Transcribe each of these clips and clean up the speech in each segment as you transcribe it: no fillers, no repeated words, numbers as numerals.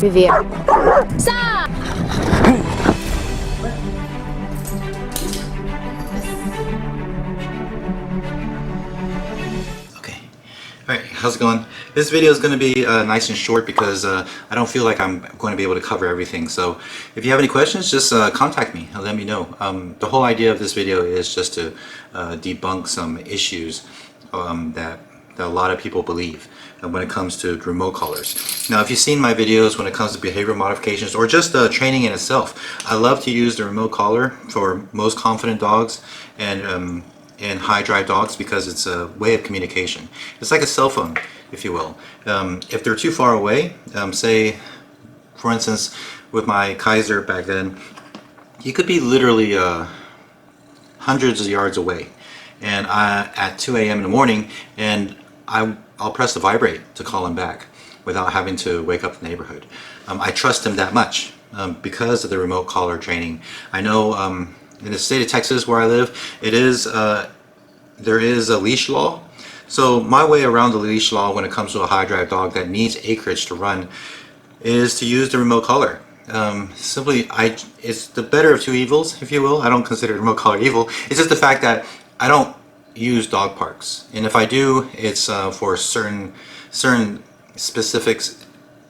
Revere. Stop! Okay. Alright, how's it going? This video is going to be nice and short because I don't feel like I'm going to be able to cover everything. So if you have any questions, just contact me and let me know. The whole idea of this video is just to debunk some issues that a lot of people believe when it comes to remote collars. Now, if you've seen my videos when it comes to behavioral modifications or just training in itself, I love to use the remote collar for most confident dogs and high drive dogs because it's a way of communication. It's like a cell phone, if you will. If they're too far away, say, for instance, with my Kaiser back then, he could be literally hundreds of yards away, and at 2 a.m. in the morning, and I'll press the vibrate to call him back without having to wake up the neighborhood. I trust him that much because of the remote collar training. I know in the state of Texas where I live, there is a leash law. So my way around the leash law when it comes to a high drive dog that needs acreage to run is to use the remote collar. It's the better of two evils, if you will. I don't consider remote collar evil. It's just the fact that I don't use dog parks, and if I do, it's for certain specific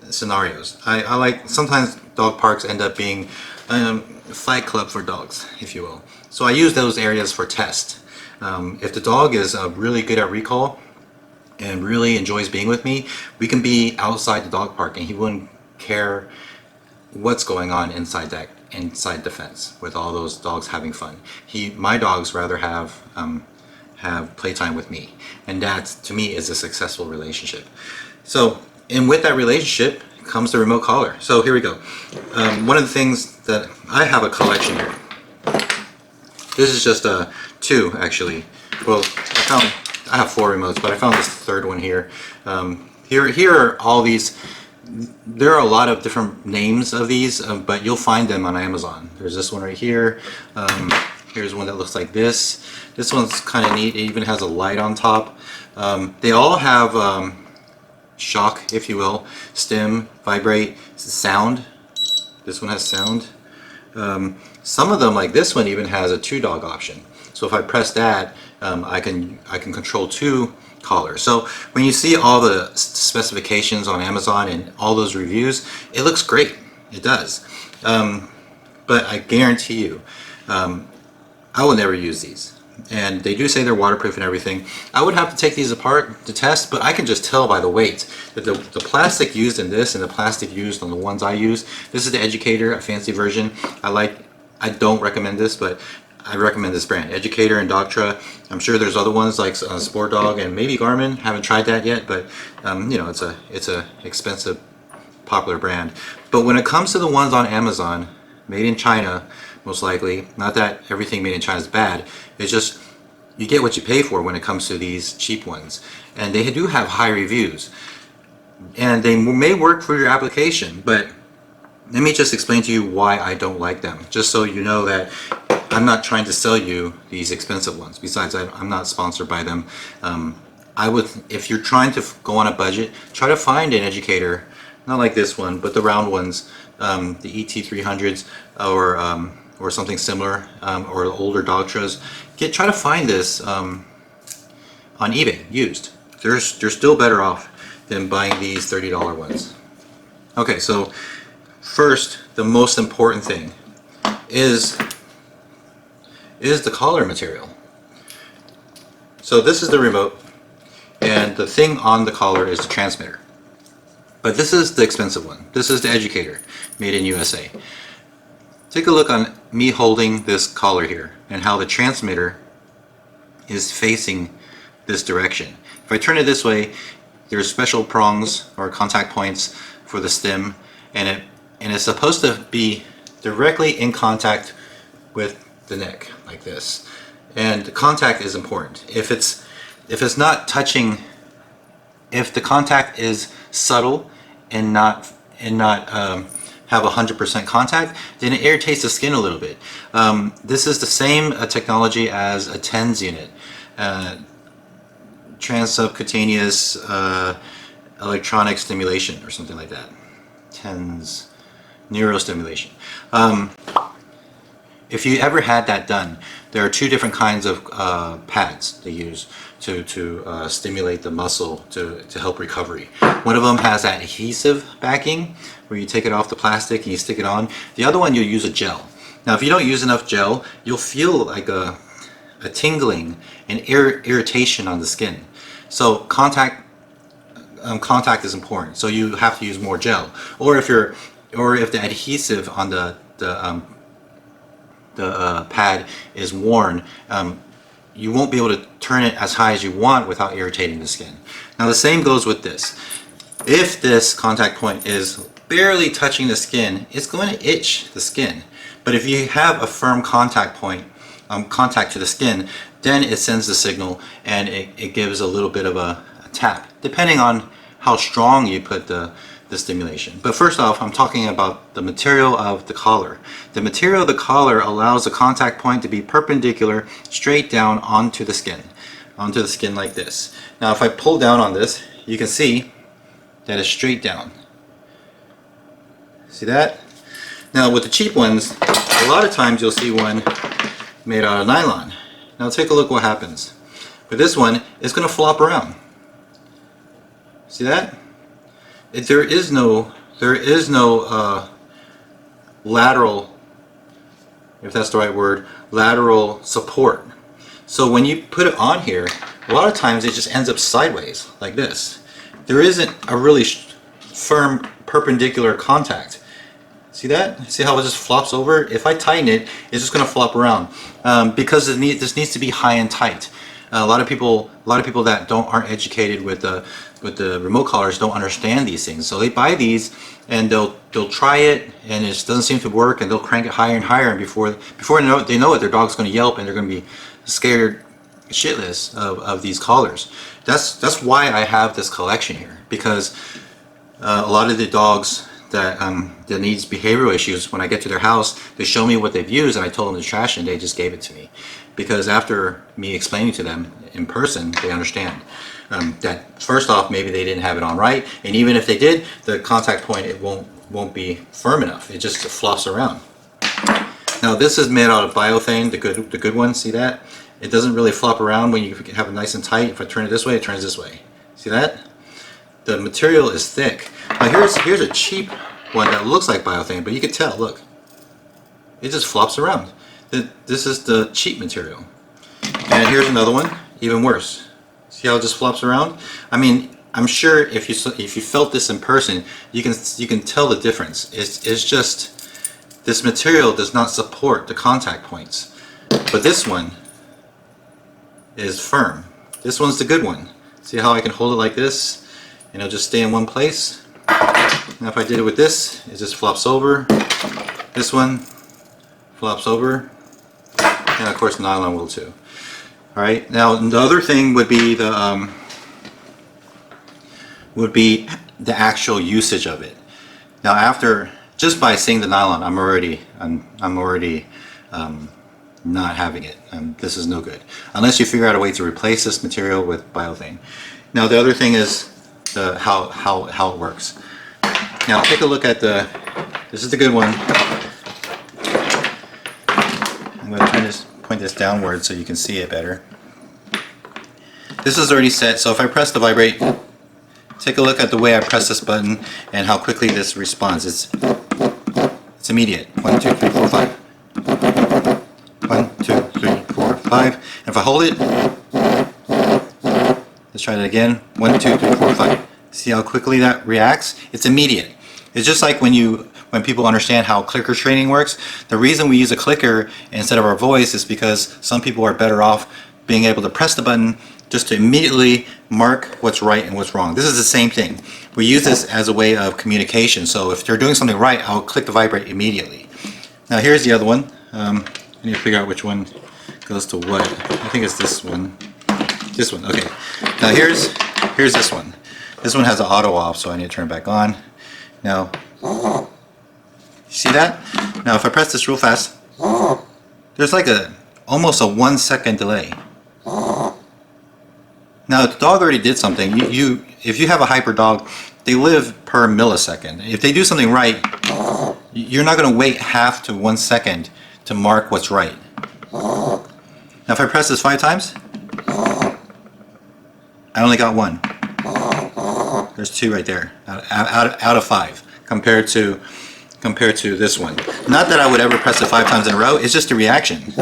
scenarios. I like, sometimes dog parks end up being a fight club for dogs, if you will. So I use those areas for test. If the dog is really good at recall and really enjoys being with me, we can be outside the dog park and he wouldn't care what's going on inside the fence with all those dogs having fun. My dogs rather have playtime with me, and that to me is a successful relationship. So, and with that relationship comes the remote collar. So here we go. One of the things that I have a collection here. This is just two actually. Well, I have 4 remotes, but I found this third one here. Here are all these. There are a lot of different names of these, but you'll find them on Amazon. There's this one right here. Here's one that looks like this. This one's kind of neat. It even has a light on top. They all have shock, if you will, stim, vibrate, sound. This one has sound. Some of them, like this one, even has a 2-dog option. So if I press that, I can control 2 collars. So when you see all the specifications on Amazon and all those reviews, it looks great. It does. But I guarantee you, I will never use these. And they do say they're waterproof and everything. I would have to take these apart to test, but I can just tell by the weight that the plastic used in this and the plastic used on the ones I use. This is the Educator, a fancy version. I don't recommend this, but I recommend this brand, Educator and Doctra. I'm sure there's other ones like Sport Dog and maybe Garmin. Haven't tried that yet, but you know, it's a expensive, popular brand. But when it comes to the ones on Amazon, made in China, most likely, not that everything made in China is bad, it's just you get what you pay for when it comes to these cheap ones. And they do have high reviews. And they may work for your application, but let me just explain to you why I don't like them, just so you know that I'm not trying to sell you these expensive ones. Besides, I'm not sponsored by them. If you're trying to go on a budget, try to find an Educator, not like this one, but the round ones, the ET300s or something similar, or older Doctras. Try to find this on eBay used. They're still better off than buying these $30 ones. Okay, so first, the most important thing is the collar material. So this is the remote, and the thing on the collar is the transmitter. But this is the expensive one. This is the Educator, made in USA. Take a look on me holding this collar here and how the transmitter is facing this direction. If I turn it this way, there's special prongs or contact points for the stem, and it's supposed to be directly in contact with the neck like this. And the contact is important. If it's not touching, if the contact is subtle and not have 100% contact, then it irritates the skin a little bit. This is the same technology as a TENS unit, transsubcutaneous electronic stimulation or something like that. TENS neurostimulation. If you ever had that done, there are two different kinds of pads they use to stimulate the muscle to help recovery. One of them has that adhesive backing where you take it off the plastic and you stick it on. The other one, you'll use a gel. Now if you don't use enough gel, you'll feel like a tingling and irritation on the skin. So contact is important. So you have to use more gel. Or if the adhesive on the pad is worn, you won't be able to turn it as high as you want without irritating the skin. Now the same goes with this. If this contact point is barely touching the skin, it's going to itch the skin. But if you have a firm contact point, contact to the skin, then it sends the signal and it gives a little bit of a tap, depending on how strong you put the stimulation. But first off, I'm talking about the material of the collar. The material of the collar allows the contact point to be perpendicular straight down onto the skin like this. Now if I pull down on this, you can see that it's straight down. See that? Now with the cheap ones, a lot of times you'll see one made out of nylon. Now take a look what happens. With this one, it's going to flop around. See that? There is no lateral, if that's the right word, lateral support. So when you put it on here, a lot of times it just ends up sideways like this. There isn't a really firm perpendicular contact. See that? See how it just flops over? If I tighten it, it's just going to flop around because this needs to be high and tight. A lot of people that aren't educated with the remote collars don't understand these things. So they buy these and they'll try it and it doesn't seem to work, and they'll crank it higher and higher, and before they know it, their dog's going to yelp and they're going to be scared shitless of these collars. That's why I have this collection here, because a lot of the dogs that needs behavioral issues, when I get to their house, they show me what they've used and I told them to trash it and they just gave it to me. Because after me explaining to them in person, they understand that first off, maybe they didn't have it on right, and even if they did, the contact point, it won't be firm enough. It just flops around. Now this is made out of biothane, the good one. See that? It doesn't really flop around when you have it nice and tight. If I turn it this way, it turns this way. See that? The material is thick. Now here's a cheap one that looks like biothane, but you can tell. Look, it just flops around. This is the cheap material. And here's another one, even worse. See how it just flops around? I mean, I'm sure if you felt this in person, you can tell the difference. It's just this material does not support the contact points, but this one is firm. This one's the good one. See how I can hold it like this and it'll just stay in one place? Now if I did it with this, it just flops over. This one flops over, and of course nylon will too. Alright, now the other thing would be the actual usage of it. Now after, just by seeing the nylon, I'm already not having it. This is no good unless you figure out a way to replace this material with biothane. Now the other thing is how it works. Now take a look at this is the good one. I'm going to point this downward so you can see it better. This is already set, so if I press the vibrate, take a look at the way I press this button and how quickly this responds. It's immediate. 1, 2, 3, 4, 5. 1, 2, 3, 4, 5. And if I hold it, let's try that again. 1, 2, 3, 4, 5. See how quickly that reacts? It's immediate. It's just like when people understand how clicker training works. The reason we use a clicker instead of our voice is because some people are better off being able to press the button just to immediately mark what's right and what's wrong. This is the same thing. We use this as a way of communication. So if they're doing something right, I'll click the vibrate immediately. Now here's the other one. I need to figure out which one goes to what. I think it's this one. This one, okay. Now here's this one. This one has an auto off, so I need to turn it back on. Now, see that? Now if I press this real fast, there's like almost a 1 second delay. Now, if the dog already did something, if you have a hyper dog, they live per millisecond. If they do something right, you're not going to wait half to 1 second to mark what's right. Now, if I press this 5 times, I only got 1. There's 2 right there, out of 5, compared to this one. Not that I would ever press it 5 times in a row. It's just a reaction.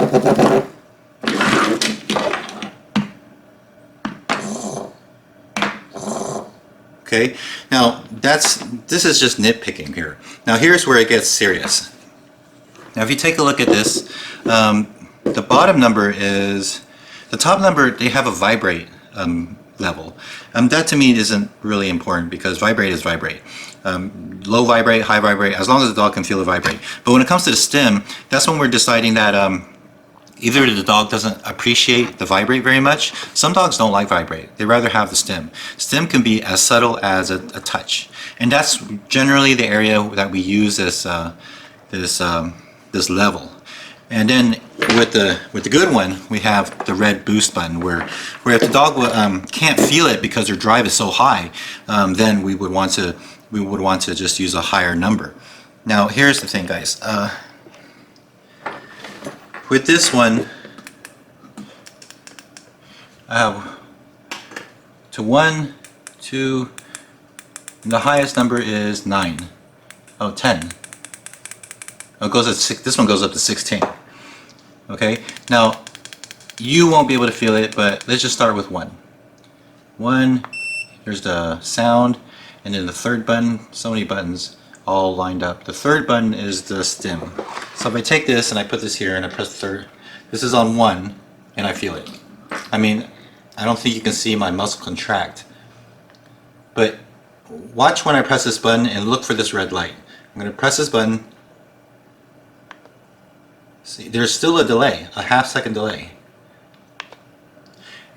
Okay, now this is just nitpicking here. Now here's where it gets serious. Now if you take a look at this, the bottom number is, the top number, they have a vibrate level. That to me isn't really important because vibrate is vibrate. Low vibrate, high vibrate, as long as the dog can feel it vibrate. But when it comes to the stim, that's when we're deciding that either the dog doesn't appreciate the vibrate very much. Some dogs don't like vibrate. They rather have the stim. Stim can be as subtle as a touch. And that's generally the area that we use this level. And then with the good one, we have the red boost button where if the dog can't feel it because their drive is so high, then we would want to just use a higher number. Now here's the thing, guys. With this one, I have to 1, 2, and the highest number is 9. Oh, 10. Oh, it goes at 6. This one goes up to 16. Okay, now you won't be able to feel it, but let's just start with 1. 1, there's the sound, and then the third button, so many buttons all lined up. The third button is the stim. So if I take this and I put this here and I press the third, this is on 1 and I feel it. I mean, I don't think you can see my muscle contract, but watch when I press this button and look for this red light. I'm going to press this button. See, there's still a delay, a half-second delay.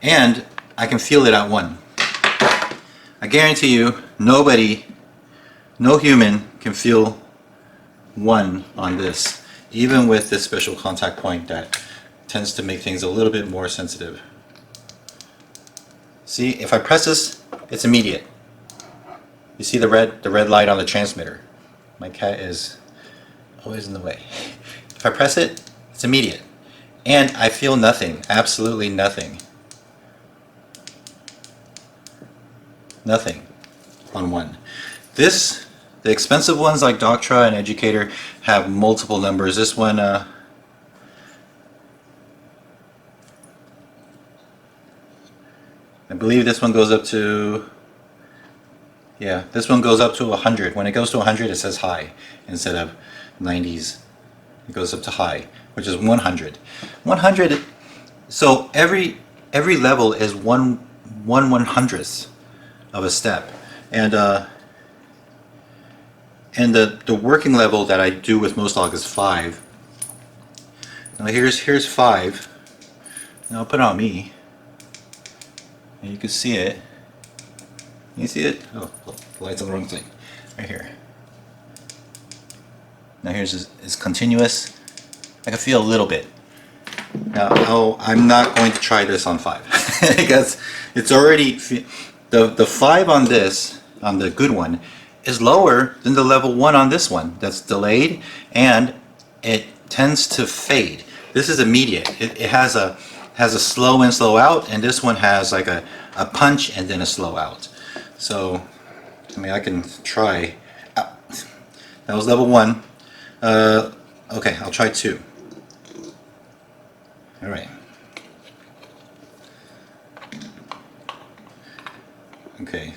And I can feel it at 1. I guarantee you, no human can feel 1 on this, even with this special contact point that tends to make things a little bit more sensitive. See, if I press this, it's immediate. You see the red light on the transmitter. My cat is always in the way. If I press it, it's immediate. And I feel nothing, absolutely nothing. Nothing on 1. The expensive ones like Doctra and Educator have multiple numbers. This one, I believe this one goes up to, yeah, this one goes up to 100. When it goes to 100, it says high instead of 90s. It goes up to high, which is 100. 100. So every level is 1/100th of a step, and the working level that I do with most dogs is 5. Now here's 5. Now I'll put it on me, and you can see it. Can you see it? Oh, the light's on the wrong thing. Right here. Now here's is continuous. I can feel a little bit. Now I'm not going to try this on 5 because it's already the 5 on this, on the good one, is lower than the level 1 on this one that's delayed, and it tends to fade. This is immediate. It has a slow in, slow out, and this one has like a punch and then a slow out. So I mean, I can try. That was level 1. Okay, I'll try 2. Alright. Okay.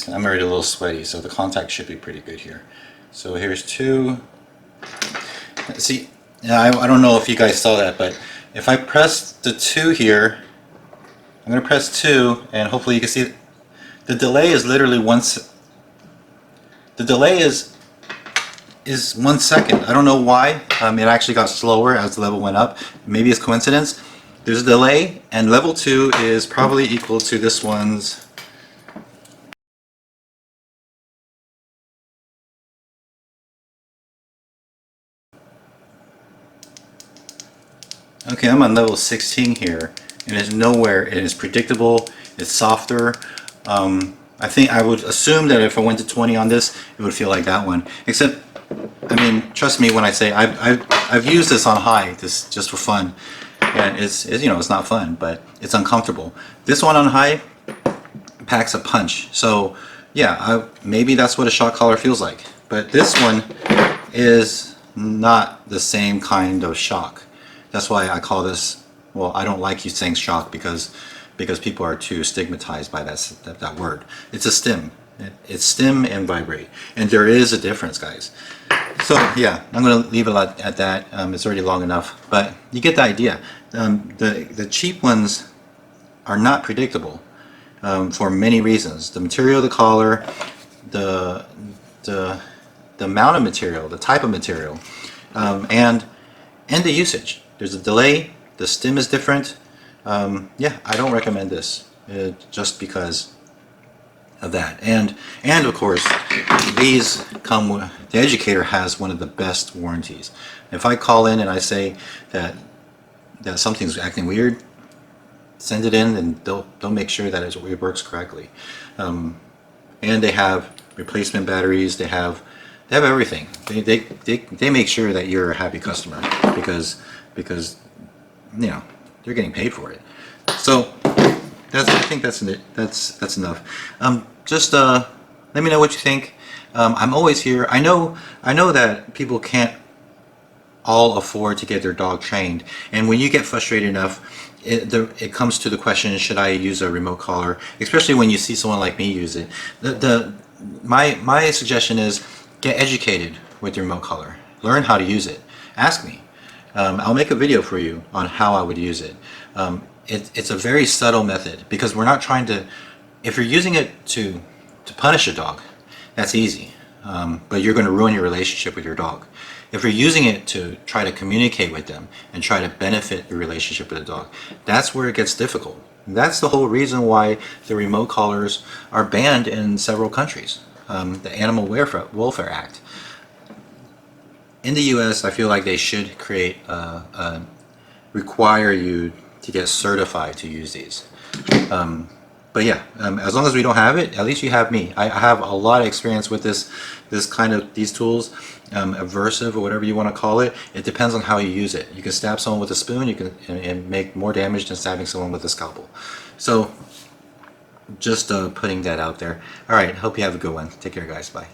I'm already a little sweaty, so the contact should be pretty good here. So here's 2. See, I don't know if you guys saw that, but if I press the 2 here, I'm going to press 2, and hopefully you can see the delay is literally the delay is 1 second. I don't know why. It actually got slower as the level went up. Maybe it's coincidence. There's a delay, and level 2 is probably equal to this one's. Okay, I'm on level 16 here, and it's nowhere. It is predictable. It's softer. I think I would assume that if I went to 20 on this, it would feel like that one. Except, I mean, trust me when I say I've used this on high, this just for fun, and it's you know, it's not fun, but it's uncomfortable. This one on high packs a punch. So yeah, maybe that's what a shock collar feels like. But this one is not the same kind of shock. That's why I call this, well, I don't like you saying shock because people are too stigmatized by that word. It's a stim. It's stim and vibrate. And there is a difference, guys. So yeah, I'm going to leave it at that. It's already long enough, but you get the idea. The cheap ones are not predictable for many reasons. The material of the collar, the amount of material, the type of material, and the usage. There's a delay. The stim is different. Yeah, I don't recommend this just because of that. And of course, these come with, the Educator has one of the best warranties. If I call in and I say that something's acting weird, send it in and they'll make sure that it works correctly. And they have replacement batteries. They have everything. They make sure that you're a happy customer because you know, they're getting paid for it. So I think that's enough. Just let me know what you think. I'm always here. I know that people can't all afford to get their dog trained, and when you get frustrated enough, it comes to the question: should I use a remote collar? Especially when you see someone like me use it. My suggestion is get educated with your remote collar. Learn how to use it. Ask me. I'll make a video for you on how I would use it. It's a very subtle method because we're not trying to, if you're using it to punish a dog, that's easy, but you're going to ruin your relationship with your dog. If you're using it to try to communicate with them and try to benefit your relationship with the dog, that's where it gets difficult. That's the whole reason why the remote collars are banned in several countries. The Animal Welfare Act. In the US, I feel like they should create require you to get certified to use these. But yeah, as long as we don't have it, at least you have me. I have a lot of experience with these tools, aversive or whatever you want to call it. It depends on how you use it. You can stab someone with a spoon, you can and make more damage than stabbing someone with a scalpel. So just putting that out there. All right, hope you have a good one. Take care, guys. Bye.